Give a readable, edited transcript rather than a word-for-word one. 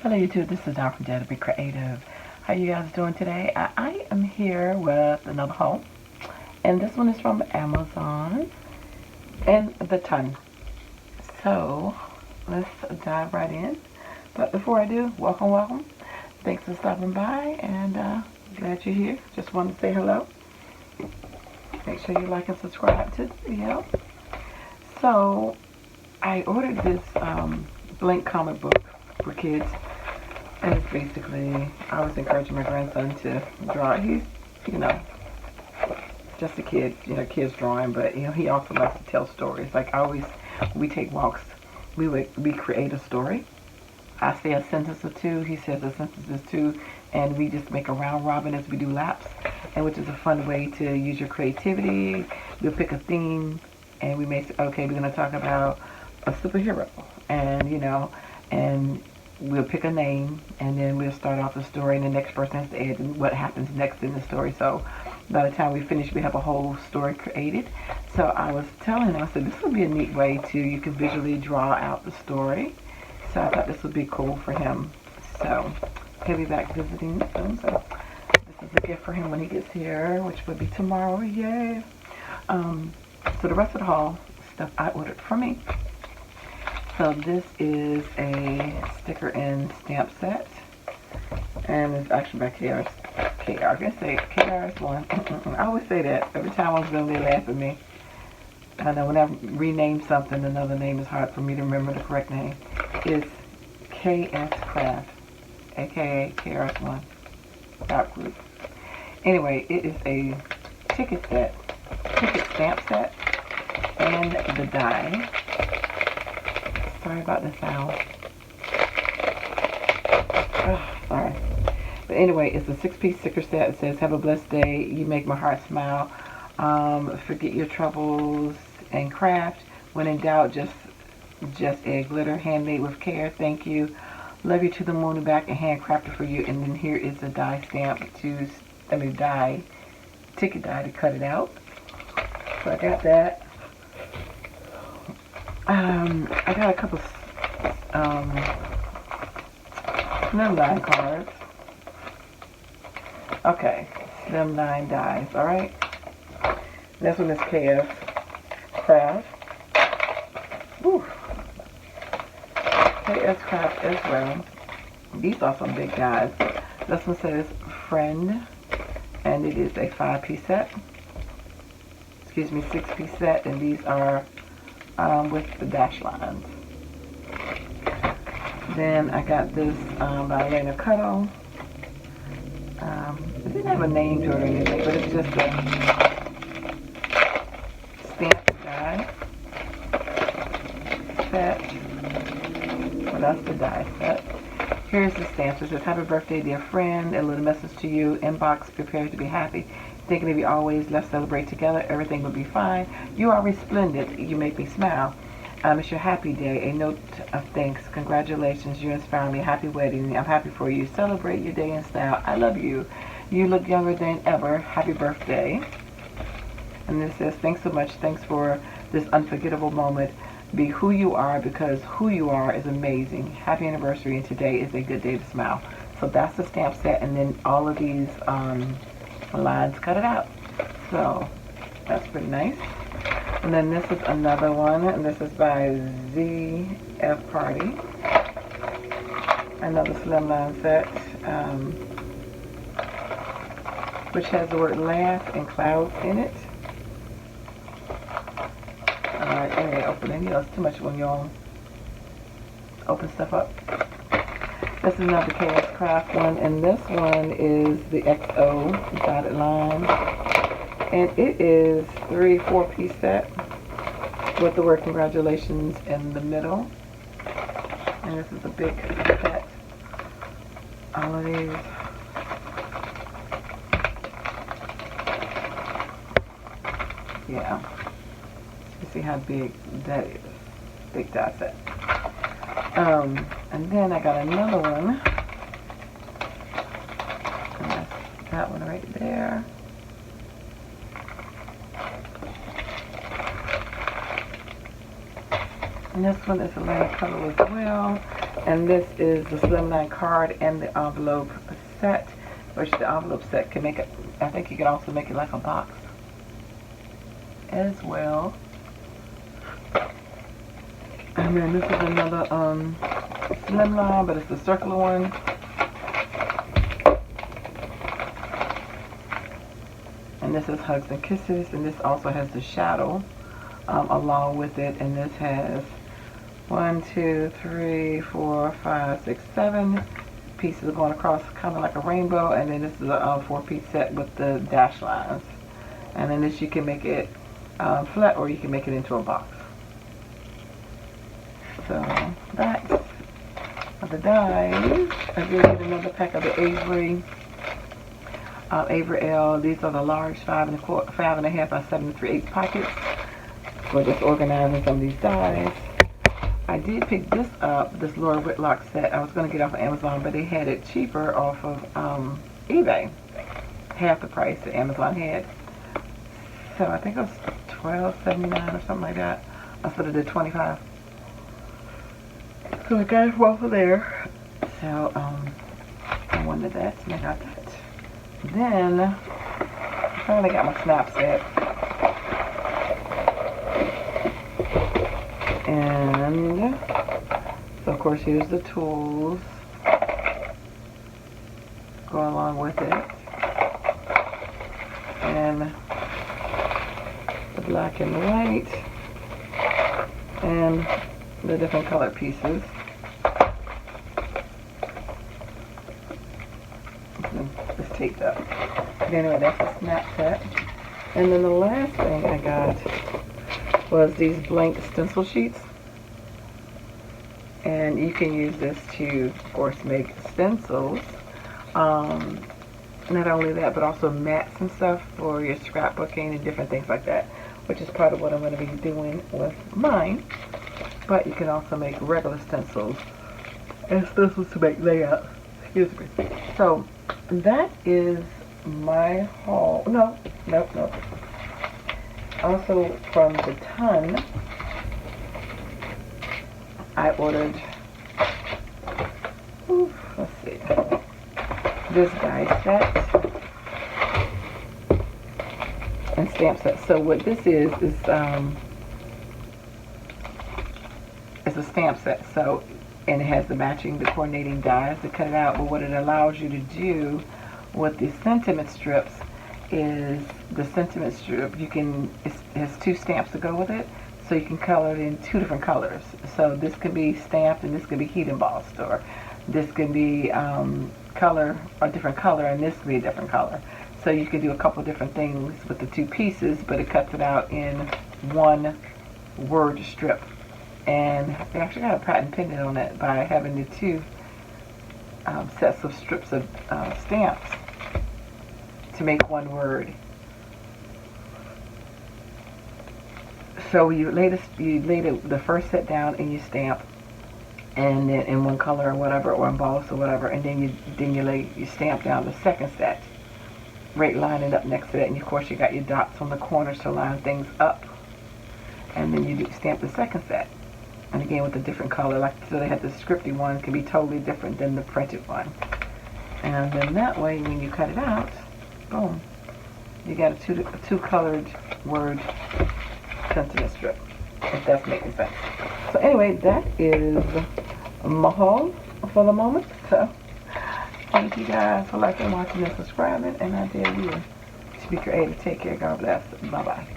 Hello YouTube, this is Don from DaretoBeCreative. How you guys doing today? I am here with another haul, and this one is from Amazon and the ton. So let's dive right in. But before I do, welcome. Thanks for stopping by, and glad you're here. Just wanted to say hello. Make sure you like and subscribe to the video. So I ordered this blank comic book for kids. And it's basically, I was encouraging my grandson to draw. He's, just a kid, kids drawing, but, he also likes to tell stories. Like we take walks, we create a story. I say a sentence or two, he says a sentence or two, and we just make a round robin as we do laps, and which is a fun way to use your creativity. We'll pick a theme, and we may say, okay, we're going to talk about a superhero, and, and we'll pick a name, and then we'll start off the story, and the next person has to add what happens next in the story. So by the time we finish, we have a whole story created. So I was telling him, I said, this would be a neat way to, you can visually draw out the story. So I thought this would be cool for him. So he'll be back visiting soon. So this is a gift for him when he gets here, which would be tomorrow. Yay! So the rest of the haul stuff I ordered for me. So this is a sticker and stamp set, and it's actually by KR. I can say KRS1. I always say that every time I'm going to laugh at me. I know when I rename something, another name is hard for me to remember the correct name. It's KS Craft, aka KRS1 Dot Group. Anyway, it is a ticket stamp set, and the die. Sorry about the sound. Oh, sorry. But anyway, it's a 6-piece sticker set. It says, "Have a blessed day. You make my heart smile. Forget your troubles and craft. When in doubt, just add glitter. Handmade with care. Thank you. Love you to the moon and back, and handcrafted for you." And then here is a die stamp ticket die to cut it out. So I got that. I got a couple slimline cards. Okay, slimline dies, alright? This one is KS Craft. Woo. KS Craft as well. These are some big guys. This one says friend, and it is a 5-piece set. Excuse me, 6-piece set, and these are with the dash lines. Then I got this by Elena Cuttle. It didn't have a name to it or anything, but it's just a stamp die set. Well, that's the die set. Here's the stamp. It says, "Happy birthday, dear friend. A little message to you. Inbox, prepared to be happy. Thinking of you always. Let's celebrate together. Everything will be fine. You are resplendent. You make me smile. It's your happy day. A note of thanks. Congratulations. You inspire me. Happy wedding. I'm happy for you. Celebrate your day in style. I love you. You look younger than ever. Happy birthday." And this says, "Thanks so much. Thanks for this unforgettable moment. Be who you are, because who you are is amazing. Happy anniversary, and today is a good day to smile." So that's the stamp set, and then all of these lines cut it out. So that's pretty nice. And then this is another one, and this is by ZF Party. Another slimline set, which has the word laugh and clouds in it. Alright, anyway, open it. It's too much when y'all open stuff up. This is another KS Craft one, and this one is the XO dotted line. And it is 3-4-piece set with the word congratulations in the middle. And this is a big set. All of these. Yeah. You see how big that is. Big die set. And then I got another one. And that's that one right there. And this one is a linen color as well. And this is the slimline card and the envelope set, which the envelope set can make it, I think you can also make it like a box as well. And then this is another slimline, but it's the circular one. And this is Hugs and Kisses, and this also has the shadow along with it. And this has 1, 2, 3, 4, 5, 6, 7 pieces going across, kind of like a rainbow. And then this is a 4-piece set with the dash lines. And then this, you can make it flat, or you can make it into a box. So that's the dies. I did get another pack of the Avery L. These are the large 5.5 by 7 3/8 pockets for just organizing some of these dies. I did pick this up, this Laura Whitlock set. I was going to get it off of Amazon, but they had it cheaper off of eBay. Half the price that Amazon had. So I think it was $12.79 or something like that. Instead of the $25. So I got it off of there. So I wanted that, and I got that. Then I finally got my snap set. And so of course here's the tools go along with it. And the black and the white. And the different colored pieces. It's taped up. But anyway, that's a snap set. And then the last thing I got was these blank stencil sheets. And you can use this to, of course, make stencils. Not only that, but also mats and stuff for your scrapbooking and different things like that, which is part of what I'm going to be doing with mine. But you can also make regular stencils and stencils to make layouts. Excuse me. So that is my haul. No. Also from the Ton, I ordered, let's see, this die set and stamp set. So what this is it's a stamp set. So, and it has the matching, the coordinating dies to cut it out. But what it allows you to do with the sentiment strips is the sentiment strip, you can, it has 2 stamps to go with it. So you can color it in 2 different colors. So this can be stamped and this can be heat embossed, or this can be color, a different color, and this can be a different color. So you can do a couple different things with the 2 pieces, but it cuts it out in 1 word strip. And they actually got a patent pending on it by having the 2 sets of strips of stamps to make 1 word. So you lay the first set down and you stamp, and then in 1 color or whatever, or embossed or whatever, and then you stamp down the second set, right lining up next to that, and of course you got your dots on the corners to line things up, and then you stamp the second set, and again with a different color. Like, so they had the scripty one can be totally different than the printed one, and then that way when you cut it out, boom, you got a two colored word sentiment strip, if that's making sense. So anyway, that is my haul for the moment. So thank you guys for liking, watching, and subscribing, and I dare you to be creative. Take care. God bless. Bye bye.